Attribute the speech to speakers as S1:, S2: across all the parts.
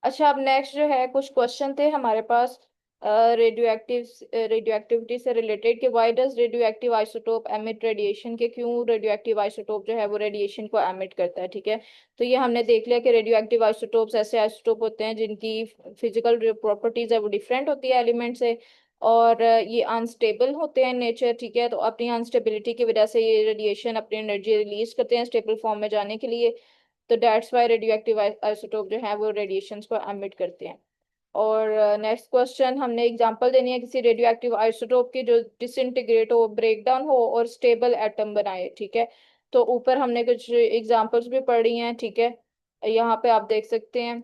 S1: अच्छा, अब नेक्स्ट जो है कुछ क्वेश्चन थे हमारे पास रेडियो एक्टिविटी से रिलेटेड कि why does radio active isotope emit radiation, के क्यों रेडियो एक्टिव आइसोटोप जो है वो रेडिएशन को एमिट करता है। ठीक है, तो ये हमने देख लिया कि रेडियो एक्टिव आइसोटोप्स ऐसे आइसोटोप होते हैं जिनकी फिजिकल प्रॉपर्टीज है वो डिफरेंट होती है एलिमेंट से, और ये अनस्टेबल होते हैं नेचर। ठीक है, तो अपनी अनस्टेबिलिटी की वजह से ये रेडिएशन अपनी एनर्जी रिलीज करते हैं स्टेबल फॉर्म में जाने के लिए। तो that's why radio active isotope जो है वो रेडिएशंस को एमिट करते हैं। और नेक्स्ट क्वेश्चन, हमने एग्जांपल देनी है किसी रेडियो एक्टिव आइसोटोप की जो डिसइंटीग्रेट हो, ब्रेक डाउन हो और स्टेबल एटम बनाए। ठीक है, तो ऊपर हमने कुछ एग्जांपल्स भी पढ़ी हैं। ठीक है, यहाँ पे आप देख सकते हैं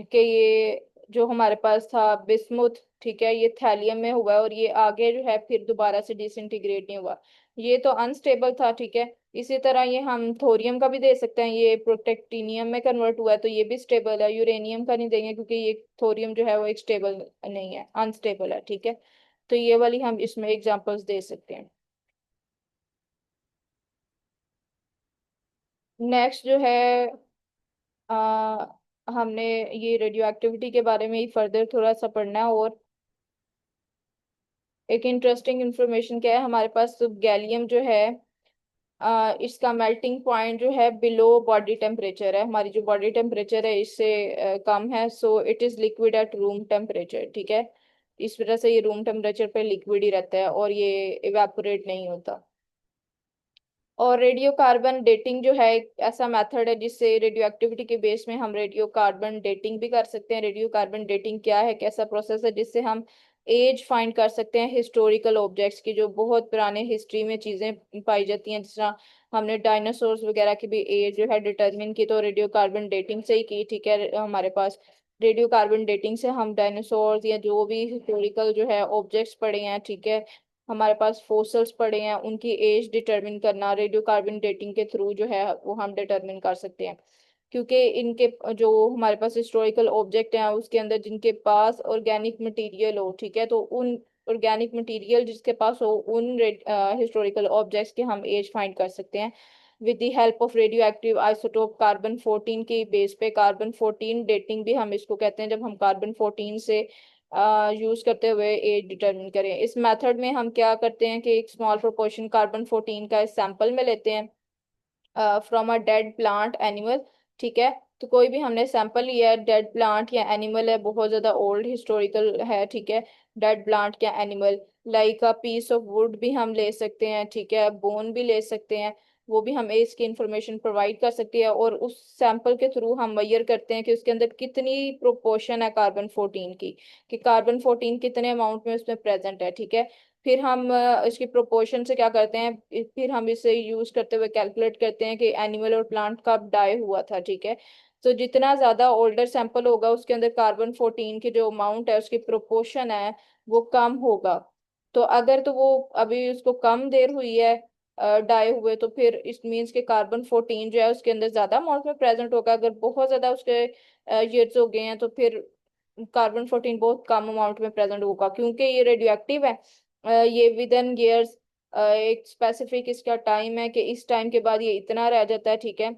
S1: कि ये जो हमारे पास था बिस्मुथ, ठीक है, ये थैलियम में हुआ है और ये आगे जो है फिर दोबारा से डिसइंटीग्रेट नहीं हुआ, ये तो अनस्टेबल था। ठीक है, इसी तरह ये हम थोरियम का भी दे सकते हैं, ये प्रोटेक्टिनियम में कन्वर्ट हुआ है तो ये भी स्टेबल है। यूरेनियम का नहीं देंगे क्योंकि ये थोरियम जो है वो एक स्टेबल नहीं है, अनस्टेबल है। ठीक है, तो ये वाली हम इसमें एग्जांपल्स दे सकते हैं। नेक्स्ट जो है आ, हमने ये रेडियो एक्टिविटी के बारे में ही फर्दर थोड़ा सा पढ़ना है। और एक इंटरेस्टिंग इंफॉर्मेशन क्या है हमारे पास, तो गैलियम जो है इसका मेल्टिंग पॉइंट जो है बिलो बॉडी टेम्परेचर है, हमारी जो बॉडी टेम्परेचर है इससे कम है। So it is liquid at room temperature. ठीक है, इस वजह से ये रूम टेम्परेचर पे लिक्विड ही रहता है और ये इवेपोरेट नहीं होता। और रेडियो कार्बन डेटिंग जो है एक ऐसा मेथड है जिससे रेडियो एक्टिविटी के बेस में हम रेडियो कार्बन डेटिंग भी कर सकते हैं। रेडियो कार्बन डेटिंग क्या है, कैसा प्रोसेस है जिससे हम एज फाइंड कर सकते हैं हिस्टोरिकल ऑब्जेक्ट्स की, जो बहुत पुराने हिस्ट्री में चीजें पाई जाती हैं। जिस तरह हमने डायनासोर्स वगैरह की भी एज जो है डिटरमिन की तो रेडियो कार्बन डेटिंग से ही की। ठीक है, हमारे पास रेडियो कार्बन डेटिंग से हम डायनासोर्स या जो भी हिस्टोरिकल जो है ऑब्जेक्ट्स पड़े हैं, ठीक है, हमारे पास फोसल्स पड़े हैं, उनकी एज डिटरमिन करना रेडियो कार्बन डेटिंग के थ्रू जो है वो हम डिटरमिन कर सकते हैं। क्योंकि इनके जो हमारे पास हिस्टोरिकल ऑब्जेक्ट हैं उसके अंदर जिनके पास ऑर्गेनिक मटेरियल हो, ठीक है, तो उन ऑर्गेनिक मटेरियल जिसके पास हो उन हिस्टोरिकल ऑब्जेक्ट्स की हम एज फाइंड कर सकते हैं with the help of radio active isotope carbon 14 के बेस पे। कार्बन 14 डेटिंग भी हम इसको कहते हैं, जब हम कार्बन 14 से यूज करते हुए एज डिटरमिन करें। इस मेथड में हम क्या करते हैं कि एक स्मॉल प्रोपोर्शन कार्बन 14 का सैंपल में लेते हैं from a dead plant animal. ठीक है, तो कोई भी हमने सैंपल लिया है, डेड प्लांट या एनिमल है, बहुत ज्यादा ओल्ड हिस्टोरिकल है। ठीक है, डेड प्लांट या animal like a piece of wood भी हम ले सकते हैं, ठीक है, बोन भी ले सकते हैं, वो भी हम एज की इंफॉर्मेशन प्रोवाइड कर सकते हैं। और उस सैंपल के थ्रू हम मेजर करते हैं कि उसके अंदर कितनी प्रोपोर्शन है कार्बन 14 की, कि कार्बन 14 कितने अमाउंट में उसमें प्रेजेंट है। ठीक है, फिर हम इसकी प्रोपोर्शन से क्या करते हैं, फिर हम इसे यूज करते हुए कैलकुलेट करते हैं कि एनिमल और प्लांट कब डाई हुआ था। ठीक है, तो जितना ज्यादा ओल्डर सैंपल होगा उसके अंदर कार्बन 14 की जो अमाउंट है उसकी प्रोपोर्शन है वो कम होगा। तो अगर तो वो अभी उसको कम देर हुई है डाई हुए, तो फिर इस मीन्स के कार्बन 14 जो है उसके अंदर ज्यादा अमाउंट में प्रेजेंट होगा। अगर बहुत ज्यादा उसके ईयर्स हो गए हैं तो फिर कार्बन 14 बहुत कम अमाउंट में प्रेजेंट होगा, क्योंकि ये रेडियो एक्टिव है। ये विद इन ईयर्स एक स्पेसिफिक इसका टाइम है कि इस टाइम के बाद ये इतना रह जाता है। ठीक है,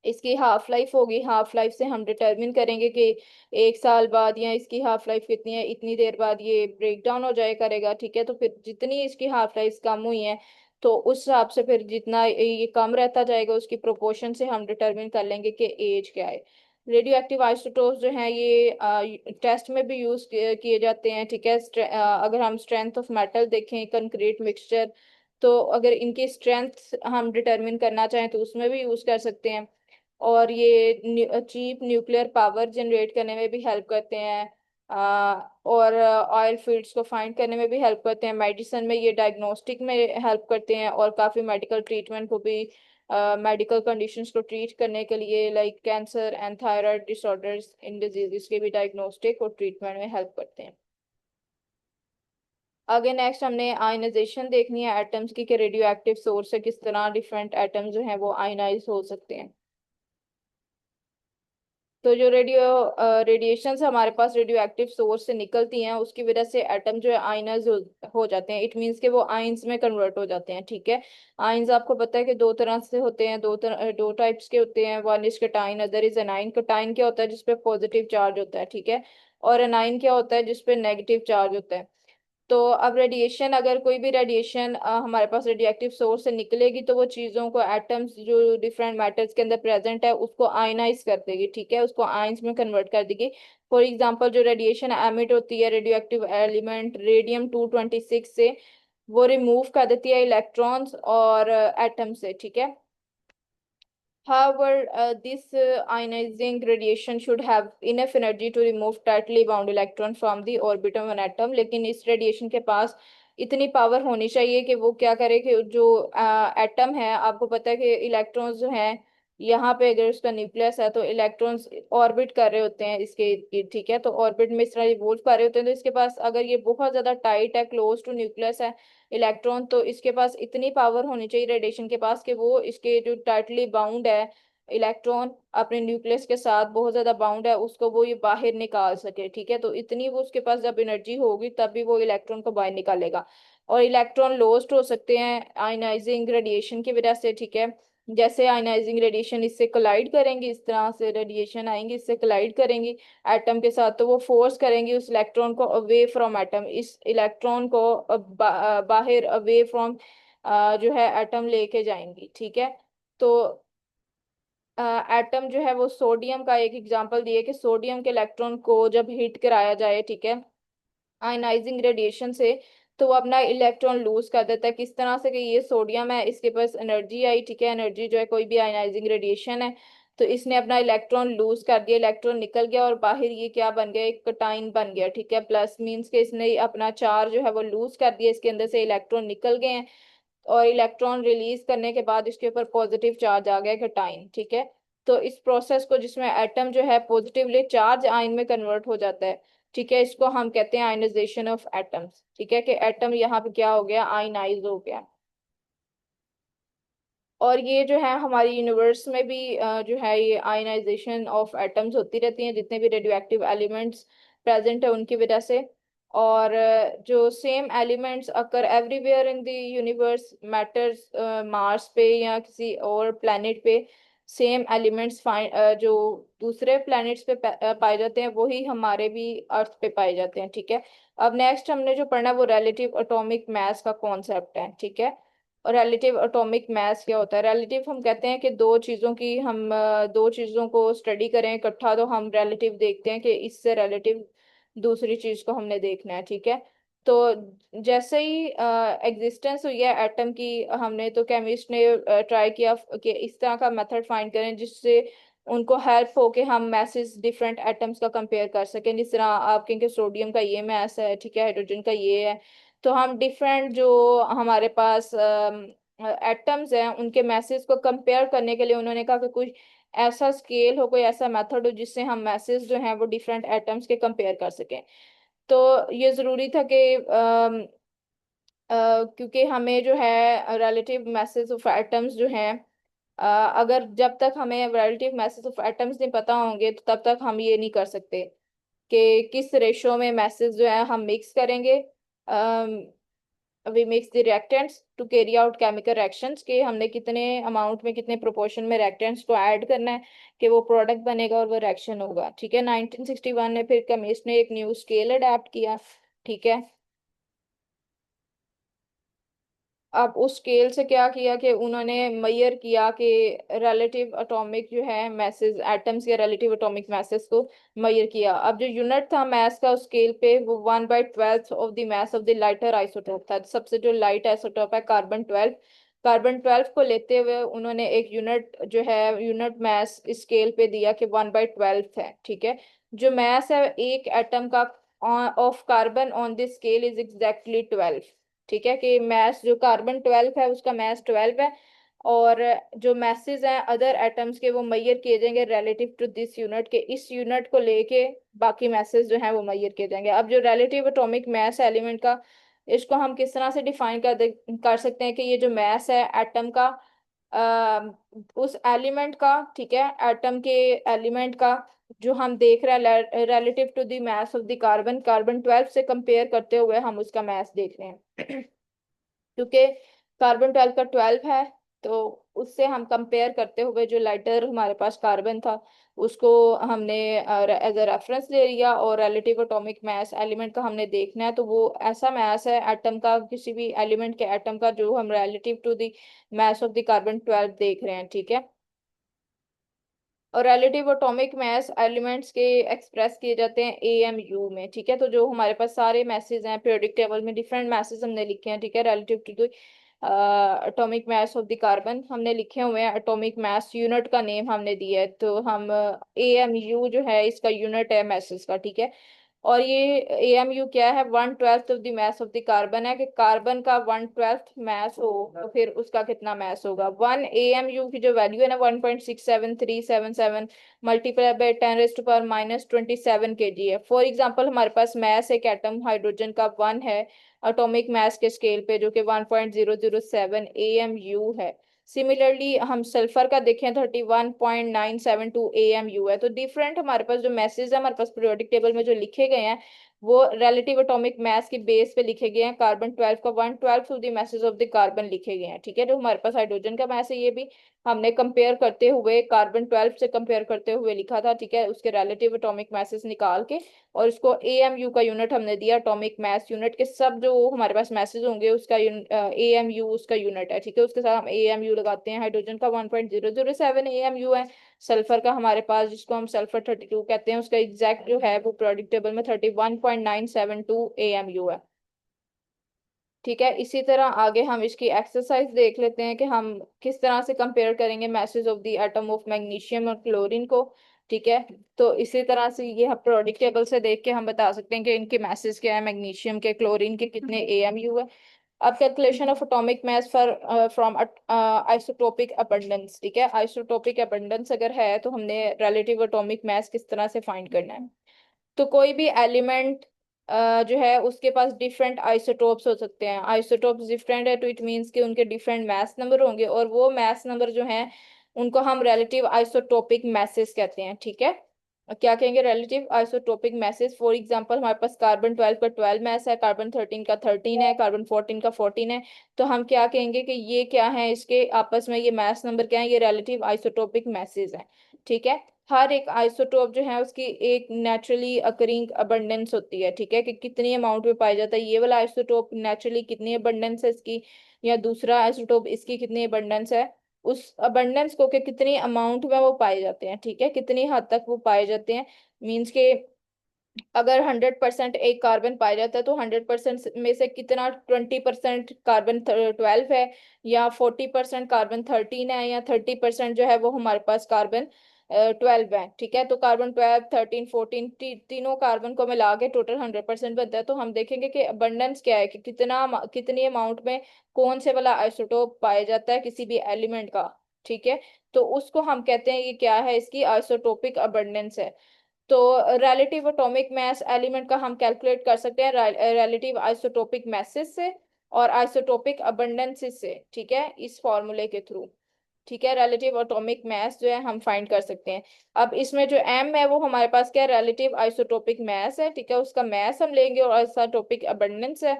S1: इसकी हाफ लाइफ होगी, हाफ लाइफ से हम डिटरमिन करेंगे कि 1 साल बाद या इसकी हाफ लाइफ कितनी है, इतनी देर बाद ये ब्रेक डाउन हो जाए करेगा। ठीक है, तो फिर जितनी इसकी हाफ लाइफ कम हुई है तो उस हिसाब से फिर जितना ये कम रहता जाएगा उसकी प्रोपोर्शन से हम डिटरमिन कर लेंगे कि एज क्या है। रेडियो एक्टिव आइसोटोप्स जो हैं ये टेस्ट में भी यूज किए जाते हैं। ठीक है, अगर हम स्ट्रेंथ ऑफ मेटल देखें, कंक्रीट मिक्सचर, तो अगर इनकी स्ट्रेंथ हम डिटरमिन करना चाहें तो उसमें भी यूज कर सकते हैं। और ये चीप न्यूक्लियर पावर जनरेट करने में भी हेल्प करते हैं, और ऑयल फील्ड्स को फाइंड करने में भी हेल्प करते हैं। मेडिसिन में ये डायग्नोस्टिक में हेल्प करते हैं और काफ़ी मेडिकल ट्रीटमेंट को भी, मेडिकल कंडीशंस को ट्रीट करने के लिए like cancer and thyroid disorders in disease के भी डायग्नोस्टिक और ट्रीटमेंट में हेल्प करते हैं। आगे नेक्स्ट हमने आयनाइजेशन देखनी है एटम्स की, कि रेडियो एक्टिव सोर्स से किस तरह डिफरेंट एटम्स जो हैं वो आयनाइज हो सकते हैं। तो जो रेडिएशन हमारे पास रेडियो एक्टिव सोर्स से निकलती हैं, उसकी वजह से एटम जो है आयनाइज हो जाते हैं। इट मीन्स कि वो आयंस में कन्वर्ट हो जाते हैं, ठीक है। आयंस आपको पता है कि दो तरह से होते हैं, दो टाइप्स के होते हैं। One is कटाइन, other is A9. कटाइन क्या होता है? जिसपे पॉजिटिव चार्ज होता है, ठीक है। और एनाइन क्या होता है? जिसपे नेगेटिव चार्ज होता है। तो अब रेडिएशन, अगर कोई भी रेडिएशन हमारे पास रेडियो एक्टिव सोर्स से निकलेगी, तो वो चीज़ों को, एटम्स जो डिफरेंट मैटर्स के अंदर प्रेजेंट है, उसको आयनाइज कर देगी, ठीक है, उसको आयंस में कन्वर्ट कर देगी। फॉर एग्जांपल, जो रेडिएशन एमिट होती है रेडियो एक्टिव एलिमेंट रेडियम 226 से, वो रिमूव कर देती है इलेक्ट्रॉन्स और एटम से, ठीक है। However, this ionizing radiation should have enough energy to remove tightly bound electron from the orbit of an atom. लेकिन इस रेडिएशन के पास इतनी पावर होनी चाहिए कि वो क्या करे कि जो एटम है, आपको पता है कि इलेक्ट्रॉन्स जो हैं, यहाँ पे अगर उसका न्यूक्लियस है तो इलेक्ट्रॉन्स ऑर्बिट कर रहे होते हैं इसके इर्द गिर्द, ठीक है। तो ऑर्बिट में इस तरह रिवॉल्व कर रहे होते हैं। तो इसके पास, अगर ये बहुत ज्यादा टाइट है, क्लोज टू न्यूक्लियस है इलेक्ट्रॉन, तो इसके पास इतनी पावर होनी चाहिए रेडिएशन के पास कि वो इसके जो टाइटली बाउंड है इलेक्ट्रॉन अपने न्यूक्लियस के साथ, बहुत ज्यादा बाउंड है, उसको वो ये बाहर निकाल सके, ठीक है। तो इतनी वो उसके पास जब एनर्जी होगी तब भी वो इलेक्ट्रॉन को बाहर निकालेगा। और इलेक्ट्रॉन लॉस्ट हो सकते हैं आयनाइजिंग रेडिएशन की वजह से, ठीक है। जैसे आयनाइजिंग रेडिएशन इससे कोलाइड करेंगे, इस तरह से रेडिएशन आएंगे, इससे कोलाइड करेंगी एटम के साथ, तो वो फोर्स करेंगी उस इलेक्ट्रॉन को अवे फ्रॉम एटम, इस इलेक्ट्रॉन को बाहर अवे फ्रॉम जो है एटम लेके जाएंगी, ठीक है। तो एटम जो है वो सोडियम का एक एग्जांपल दिए कि सोडियम के इलेक्ट्रॉन को जब हिट कराया जाए, ठीक है, आयनाइजिंग रेडिएशन से, तो वो अपना इलेक्ट्रॉन लूज कर देता है। किस तरह से? कि ये सोडियम है, इसके पास एनर्जी आई, ठीक है, एनर्जी जो है, कोई भी आयनाइजिंग रेडिएशन है, तो इसने अपना इलेक्ट्रॉन लूज कर दिया, इलेक्ट्रॉन निकल गया और बाहर ये क्या बन गया? एक कटाइन बन गया, ठीक है। प्लस मीन्स के इसने अपना चार्ज जो है वो लूज कर दिया, इसके अंदर से इलेक्ट्रॉन निकल गए हैं, और इलेक्ट्रॉन रिलीज करने के बाद इसके ऊपर पॉजिटिव चार्ज आ गया कटाइन, ठीक है। तो इस प्रोसेस को, जिसमें एटम जो है पॉजिटिवली चार्ज आयन में कन्वर्ट हो जाता है, ठीक है, इसको हम कहते हैं आयनाइजेशन ऑफ एटम्स, ठीक है, कि एटम यहाँ पे क्या हो गया? आयनाइज हो गया। और ये जो है हमारी यूनिवर्स में भी जो है ये आयनाइजेशन ऑफ एटम्स होती रहती हैं, जितने भी रेडियो एक्टिव एलिमेंट्स प्रेजेंट है उनकी वजह से। और जो same elements occur everywhere in the universe matters, Mars पे या किसी और प्लैनेट पे सेम एलिमेंट्स जो दूसरे प्लैनेट्स पे पाए जाते हैं, वही हमारे भी अर्थ पे पाए जाते हैं, ठीक है। अब नेक्स्ट हमने जो पढ़ना है वो रिलेटिव एटॉमिक मास का कॉन्सेप्ट है, ठीक है। और रिलेटिव एटॉमिक मास क्या होता है? रिलेटिव हम कहते हैं कि दो चीजों को स्टडी करें इकट्ठा, तो हम रिलेटिव देखते हैं कि इससे रिलेटिव दूसरी चीज को हमने देखना है, ठीक है। तो जैसे ही एग्जिस्टेंस हुई है एटम की, हमने तो केमिस्ट ने ट्राई किया कि इस तरह का मेथड फाइंड करें जिससे उनको हेल्प हो कि हम मैसेज डिफरेंट एटम्स का कंपेयर कर सकें। जिस तरह आप कहेंगे सोडियम का ये मैस है, ठीक है, हाइड्रोजन का ये है, तो हम डिफरेंट जो हमारे पास एटम्स हैं उनके मैसेज को कंपेयर करने के लिए उन्होंने कहा कि कोई ऐसा स्केल हो, कोई ऐसा मेथड हो जिससे हम मैसेज जो हैं वो डिफरेंट एटम्स के कंपेयर कर सकें। तो ये जरूरी था कि क्योंकि हमें जो है रिलेटिव मैसेज ऑफ एटम्स जो हैं, अगर जब तक हमें रिलेटिव मैसेज ऑफ एटम्स नहीं पता होंगे तो तब तक हम ये नहीं कर सकते कि किस रेशो में मैसेज जो है हम मिक्स करेंगे। We mix the reactants to carry out chemical reactions, के हमने कितने अमाउंट में, कितने प्रोपोर्शन में रिएक्टेंट्स को ऐड करना है कि वो प्रोडक्ट बनेगा और वो रिएक्शन होगा, ठीक है। 1961 में फिर केमिस्ट ने एक न्यू स्केल अडेप्ट किया, ठीक है। अब उस स्केल से क्या किया कि उन्होंने मेजर किया कि रिलेटिव एटॉमिक जो है मैसेज, एटम्स या रिलेटिव एटॉमिक मैसेज को मेजर किया। अब जो यूनिट था मैस का उस स्केल पे, वो 1/12 of the mass of the lighter isotope था। सबसे जो लाइट आइसोटोप है कार्बन 12, कार्बन 12 को लेते हुए उन्होंने एक यूनिट जो है यूनिट मास इस स्केल पे दिया कि 1/12 है, ठीक है। जो मास है एक एटम का of carbon on this scale is exactly 12, ठीक है। कि मैस जो कार्बन 12 है उसका मैस 12 है, और जो मैसेज हैं अदर एटम्स के वो मेजर किए जाएंगे रिलेटिव टू दिस यूनिट, के इस यूनिट को लेके बाकी मैसेज जो है वो मेजर किए जाएंगे। अब जो रिलेटिव एटॉमिक मैस है एलिमेंट का, इसको हम किस तरह से डिफाइन कर सकते हैं कि ये जो मैस है एटम का उस एलिमेंट का, ठीक है, एटम के एलिमेंट का जो हम देख रहे हैं relative to the mass of the carbon, carbon 12 से कंपेयर करते हुए हम उसका मास देख रहे हैं। क्योंकि कार्बन 12 का 12 है, तो उससे हम कंपेयर करते हुए जो लाइटर हमारे पास कार्बन था उसको हमने एज अ रेफरेंस ले लिया, और रिलेटिव एटॉमिक मास एलिमेंट का हमने देखना है, तो वो ऐसा मास है एटम का, किसी भी एलिमेंट के एटम का जो हम relative to the mass of the carbon 12 देख रहे हैं, ठीक है। और रिलेटिव एटॉमिक मास एलिमेंट्स के एक्सप्रेस किए जाते हैं एएमयू में, ठीक है। तो जो हमारे पास सारे मैसेज हैं पीरियोडिक टेबल में, डिफरेंट मैसेज हमने लिखे हैं, ठीक है, relative to the atomic mass of the carbon हमने लिखे हुए हैं, एटॉमिक मास यूनिट का नेम हमने दिया है, तो हम एएमयू जो है इसका यूनिट है मैसेज का, ठीक है। और ये एएमयू क्या है, 1/12 of the mass of the carbon है, कि कार्बन का 1/12 मास हो तो फिर उसका कितना मास होगा। 1 एएमयू की जो वैल्यू है ना, 1.67377 मल्टीप्लाई बाय 10⁻⁻27 kg है। फॉर एग्जाम्पल हमारे पास मास एक एटम हाइड्रोजन का 1 है एटॉमिक मास के स्केल पे, जो कि 1.007 एएमयू है। सिमिलरली हम सल्फर का देखें, 31.972 एएमयू है। तो डिफरेंट हमारे पास जो मैसेज है हमारे पास पीरियोडिक टेबल में जो लिखे गए हैं वो रिलेटिव एटॉमिक मास के बेस पे लिखे गए हैं। कार्बन 12 का 1/12 of the message of the carbon लिखे गए हैं, ठीक है। जो हमारे पास हाइड्रोजन का मास है ये भी हमने कंपेयर करते हुए कार्बन 12 से कंपेयर करते हुए लिखा था, ठीक है, उसके रिलेटिव एटॉमिक मासेस निकाल के, और इसको एएमयू का यूनिट हमने दिया, एटॉमिक मास यूनिट के सब जो हमारे पास मैसेज होंगे उसका एएमयू उसका यूनिट है, ठीक है। उसके साथ हम एएमयू लगाते हैं। हाइड्रोजन का 1.007 एएमयू है। सल्फर का हमारे पास, जिसको हम सल्फर 32 कहते हैं, उसका एग्जैक्ट जो है वो प्रोडक्ट टेबल में 31.972 एएमयू है, ठीक है। इसी तरह आगे हम इसकी एक्सरसाइज देख लेते हैं कि हम किस तरह से कंपेयर करेंगे message of the atom of magnesium और क्लोरीन को, ठीक है। तो इसी तरह से ये हम प्रोडक्ट टेबल से देख के हम बता सकते हैं कि इनके मैसेज क्या है, मैग्नीशियम के, क्लोरीन के कितने एएमयू है। अब calculation of atomic mass for from isotopic abundance, ठीक है। आइसोटोपिक अबंडेंस अगर है तो हमने रिलेटिव एटॉमिक मास किस तरह से फाइंड करना है। तो कोई भी एलिमेंट जो है उसके पास डिफरेंट आइसोटोप्स हो सकते हैं। आइसोटोप्स डिफरेंट है तो इट मीन्स कि उनके डिफरेंट मास नंबर होंगे, और वो मास नंबर जो हैं उनको हम रिलेटिव आइसोटोपिक मासेस कहते हैं, ठीक है। क्या कहेंगे, relative isotopic masses. For example हमारे पास कार्बन 12 का 12 मास है, कार्बन 13 का 13 है, कार्बन 14 का 14 है। तो हम क्या कहेंगे कि ये क्या है, इसके आपस में ये मास नंबर क्या है, ये रिलेटिव आइसोटोपिक मासेस हैं, ठीक है। हर एक आइसोटोप जो है उसकी एक नेचुरली अकरिंग अबंडेंस होती है, ठीक है, कि कितनी अमाउंट में पाया जाता है ये वाला आइसोटोप, नेचुरली कितनी अबंडेंस है इसकी, या दूसरा आइसोटोप इसकी कितनी अबंडेंस है, उस अबंडेंस को के कितनी अमाउंट में वो पाए जाते हैं, ठीक है, कितनी हद तक वो पाए जाते हैं। मीन्स के अगर 100% एक कार्बन पाया जाता है तो 100% में से कितना, 20% कार्बन 12 है, या 40% कार्बन 13 है, या 30% जो है वो हमारे पास कार्बन 12 है, ठीक है। तो कार्बन 12 13 14 तीनों कार्बन को मिला के टोटल 100% बनता है। तो हम देखेंगे कि अबंडेंस क्या है, कि कितनी अमाउंट में कौन से वाला आइसोटोप पाया जाता है किसी भी एलिमेंट का, ठीक है। तो उसको हम कहते हैं, ये क्या है, इसकी आइसोटोपिक अबंडेंस है। तो रिलेटिव एटॉमिक मास एलिमेंट का हम कैलकुलेट कर सकते हैं रिलेटिव आइसोटोपिक मासेस से और आइसोटोपिक अबंडेंसेस से, ठीक है, इस फॉर्मूले के थ्रू, ठीक है। रिलेटिव एटॉमिक मास जो है हम फाइंड कर सकते हैं। अब इसमें जो एम है वो हमारे पास क्या है, रिलेटिव आइसोटोपिक मास है, ठीक है, उसका मास हम लेंगे, और आइसोटोपिक अबंडेंस है,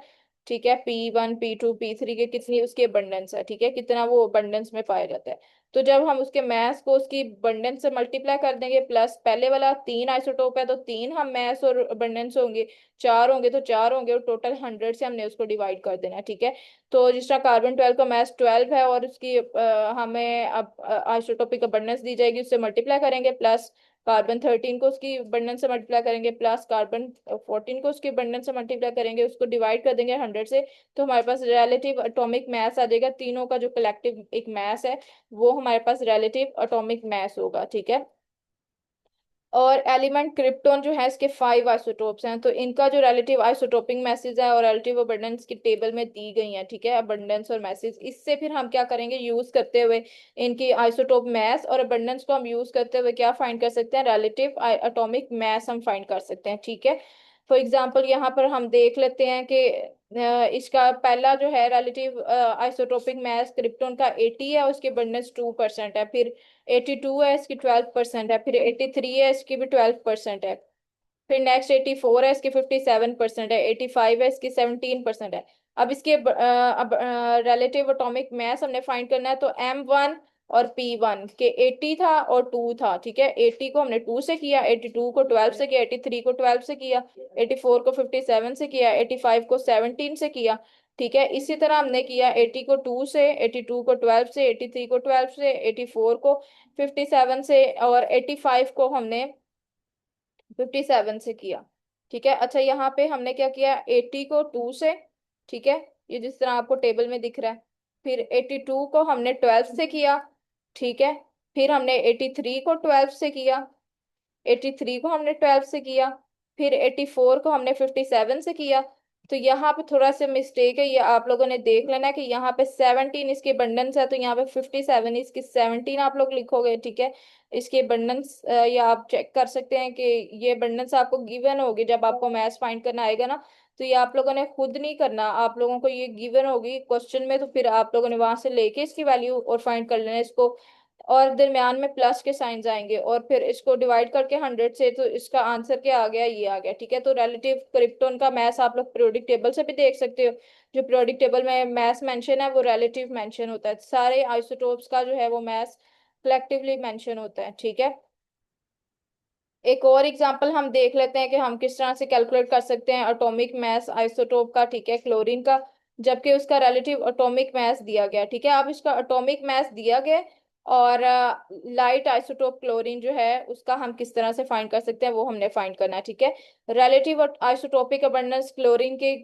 S1: ठीक है, P1 P2 P3 के कितनी उसकी अबंडेंस है, ठीक है, कितना वो अबंडेंस में पाया जाता है। तो जब हम उसके मास को उसकी अबंडेंस से मल्टीप्लाई कर देंगे, प्लस पहले वाला 3 आइसोटोप है तो 3 हम मास और अबंडेंस होंगे, 4 होंगे तो 4 होंगे, और टोटल 100 से हमने उसको डिवाइड कर देना है, ठीक है। तो जिस तरह कार्बन 12 का मास 12 है और उसकी हमें अब आइसोटोपिक अबंडेंस दी जाएगी, उससे मल्टीप्लाई करेंगे, प्लस कार्बन 13 को उसकी अबंडेंस से मल्टीप्लाई करेंगे, प्लस कार्बन 14 को उसकी अबंडेंस से मल्टीप्लाई करेंगे, उसको डिवाइड कर देंगे 100 से। तो हमारे पास रिलेटिव एटॉमिक मास आ जाएगा, तीनों का जो कलेक्टिव एक मास है वो हमारे पास रिलेटिव एटॉमिक मास होगा, ठीक है। और एलिमेंट क्रिप्टॉन जो है इसके 5 आइसोटोप्स हैं, तो इनका जो रिलेटिव आइसोटोपिक मैसेज है और रिलेटिव अबंडेंस की टेबल में दी गई है, ठीक है, अबंडेंस और मैसेज। इससे फिर हम क्या करेंगे, यूज करते हुए इनकी आइसोटोप मैस और अबंडेंस को हम यूज करते हुए क्या फाइंड कर सकते हैं, रिलेटिव एटॉमिक मैस हम फाइंड कर सकते हैं, ठीक है। फॉर एग्जांपल यहाँ पर हम देख लेते हैं कि इसका पहला जो है रिलेटिव आइसोटोपिक मास क्रिप्टॉन का 80 है, उसकी अबंडेंस 2% है। फिर 82 है, इसकी 12% है। फिर 83 है, इसकी भी 12% है। फिर नेक्स्ट 84 है, इसकी 57% है। 85 है, इसकी 17% है। अब इसके अब रिलेटिव एटॉमिक मास हमने फाइंड करना है, तो M1 और P1 के 80 था और 2 था, ठीक है। 80 को हमने 2 से किया, 82 को 12 से किया, 83 को 12 से किया, 84 को 57 से किया, 85 को 17 से किया, ठीक है। इसी तरह हमने किया 80 को 2 से, 82 को 12 से, 83 को 12 से, 84 को 57 से, और 85 को हमने 57 से किया, ठीक है। अच्छा, यहाँ पे हमने क्या किया, 80 को 2 से, ठीक है, ये जिस तरह आपको टेबल में दिख रहा है। फिर 82 को हमने 12 से किया, ठीक है। फिर हमने 83 को 12 से किया, 83 को हमने 12 से किया। फिर 84 को हमने 57 से किया। तो यहाँ पे थोड़ा सा मिस्टेक है, ये आप लोगों ने देख लेना है कि यहाँ पे 17 इसके बंडन्स है, तो यहाँ पे 57 इसकी 17 आप लोग लिखोगे, ठीक है। इसके बंडन्स या आप चेक कर सकते हैं कि ये बंडन्स आपको गिवन होगी जब आपको मैथ्स फाइंड करना आएगा ना। तो ये आप लोगों ने खुद नहीं करना, आप लोगों को ये गिवन होगी क्वेश्चन में, तो फिर आप लोगों ने वहां से लेके इसकी वैल्यू और फाइंड कर लेना है इसको। और दरम्यान में प्लस के साइंस आएंगे, और फिर इसको डिवाइड करके 100 से, तो इसका आंसर क्या आ गया, ये आ गया, ठीक है। तो रिलेटिव क्रिप्टॉन का मैथ आप लोग पीरियोडिक टेबल से भी देख सकते हो। जो पीरियोडिक टेबल में मैथ मेंशन है वो रिलेटिव मेंशन होता है, सारे आइसोटोप्स का जो है वो मैथ कलेक्टिवली मेंशन होता है, ठीक है। एक और एग्जांपल हम देख लेते हैं कि हम किस तरह से कैलकुलेट कर सकते हैं एटॉमिक मास आइसोटोप का, ठीक है, क्लोरीन का, जबकि उसका रिलेटिव एटॉमिक मास दिया गया, ठीक है। अब इसका एटॉमिक मास दिया गया, और लाइट आइसोटोप क्लोरीन जो है उसका हम किस तरह से फाइंड कर सकते हैं वो हमने फाइंड करना है, ठीक है। रिलेटिव आइसोटोपिक अबंडेंस क्लोरीन के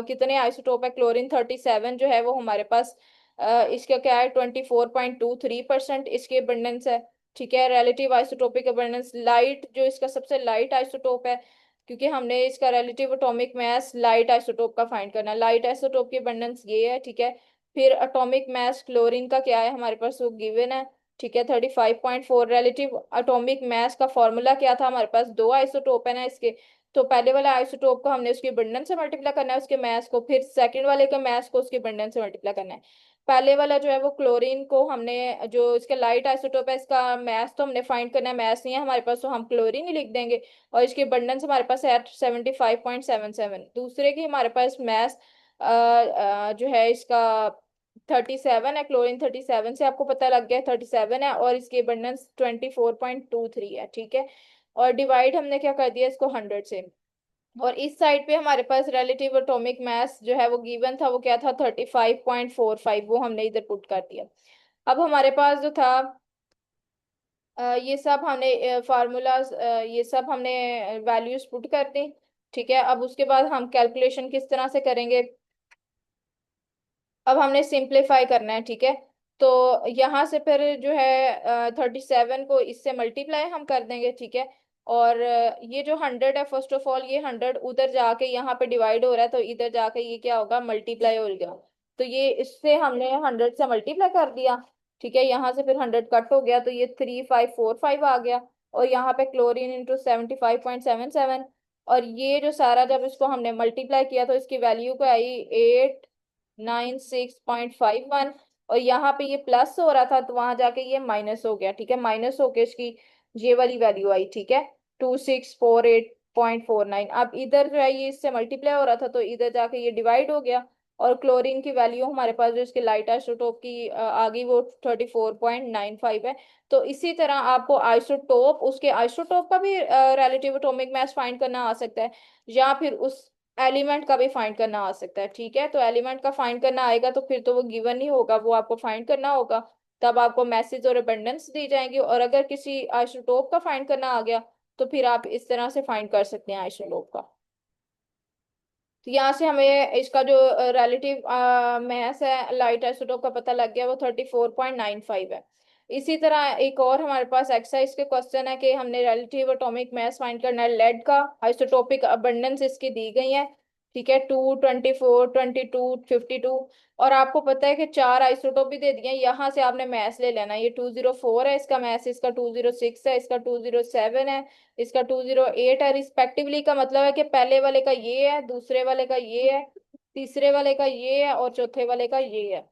S1: कितने आइसोटोप है, क्लोरीन 37 जो है वो हमारे पास इसका क्या है, 24.23% इसकी अबंडेंस है, ठीक है। रिलेटिव आइसोटोपिक अबंडेंस लाइट जो इसका सबसे लाइट आइसोटोप है, क्योंकि हमने इसका रिलेटिव एटॉमिक मास लाइट आइसोटोप का फाइंड करना है, लाइट आइसोटोप की अबंडेंस ये है, ठीक है। फिर एटॉमिक मास क्लोरीन का क्या है हमारे पास, वो गिवन है, ठीक है, 35.4। रिलेटिव एटॉमिक मास का फॉर्मूला क्या था, हमारे पास दो आइसोटोप है ना इसके, तो पहले वाले आइसोटोप को हमने उसके बंडन से मल्टीप्लाई करना है उसके मास को, फिर सेकंड वाले के मास को उसके बंडन से मल्टीप्लाई करना है। पहले वाला जो है वो क्लोरीन को हमने, जो इसका लाइट आइसोटोप है, इसका मास तो हमने फाइंड करना है, मास नहीं है हमारे पास, तो हम क्लोरीन ही लिख देंगे। और इसके बंडन्स हमारे पास है 75.77। दूसरे की हमारे पास मास जो है इसका 37 है, क्लोरीन 37 से आपको पता लग गया 37 है, और इसकी बंडन्स 24.23 है, ठीक है। और डिवाइड हमने क्या कर दिया इसको 100 से। और इस साइड पे हमारे पास रिलेटिव एटॉमिक मास जो है वो गिवन था, वो क्या था, 35.45, वो हमने इधर पुट कर दिया। अब हमारे पास जो था ये सब हमने फार्मूलाज, ये सब हमने वैल्यूज पुट कर दी, ठीक है। अब उसके बाद हम कैलकुलेशन किस तरह से करेंगे, अब हमने सिंप्लीफाई करना है, ठीक है। तो यहाँ से फिर जो है 37 को इससे मल्टीप्लाई हम कर देंगे, ठीक है। और ये जो 100 है, फर्स्ट ऑफ ऑल ये 100 उधर जाके यहाँ पे डिवाइड हो रहा है, तो इधर जाके ये क्या होगा, मल्टीप्लाई हो गया। तो ये इससे हमने 100 से मल्टीप्लाई कर दिया, ठीक है। यहाँ से फिर 100 कट हो गया, तो ये 3545 आ गया। और यहाँ पे क्लोरीन इंटू 75.77, और ये जो सारा जब इसको हमने मल्टीप्लाई किया तो इसकी वैल्यू को आई 896.51। और यहाँ पे ये प्लस हो रहा था, तो वहां जाके ये माइनस हो गया, ठीक है। माइनस होके इसकी ये वाली वैल्यू आई, ठीक है, 2648.49। अब इधर जो है ये इससे मल्टीप्लाई हो रहा था, तो इधर जाके ये डिवाइड हो गया। और क्लोरीन की वैल्यू हमारे पास जो इसके लाइट आइसोटोप की आ गई, वो 34.95 है। तो इसी तरह आपको आइसोटोप, उसके आइसोटोप का भी रिलेटिव एटॉमिक मास फाइंड करना आ सकता है, या फिर उस एलिमेंट का भी फाइंड करना आ सकता है, ठीक है। तो एलिमेंट का फाइंड करना आएगा तो फिर तो वो गिवन ही होगा, वो आपको फाइंड करना होगा, तब आपको मैसेज और अबंडेंस दी जाएंगी। और अगर किसी आइसोटोप का फाइंड करना आ गया तो फिर आप इस तरह से फाइंड कर सकते हैं आइसोटोप का। तो यहाँ से हमें इसका जो रिलेटिव मास है लाइट आइसोटोप का पता लग गया, वो 34.95 है। इसी तरह एक और हमारे पास एक्सरसाइज के क्वेश्चन है कि हमने रिलेटिव एटॉमिक मास फाइंड करना है लेड का, आइसोटोपिक अबंडेंस इसकी दी गई है, ठीक है, 2, 24, 22, 52। और आपको पता है कि चार आइसोटोप भी दे दिए हैं, यहाँ से आपने मैथ ले लेना। ये 204 है इसका मैथ, इसका 206 है, इसका 207 है, इसका 208 है रिस्पेक्टिवली। का मतलब है कि पहले वाले का ये है, दूसरे वाले का ये है, तीसरे वाले का ये है और चौथे वाले का ये है।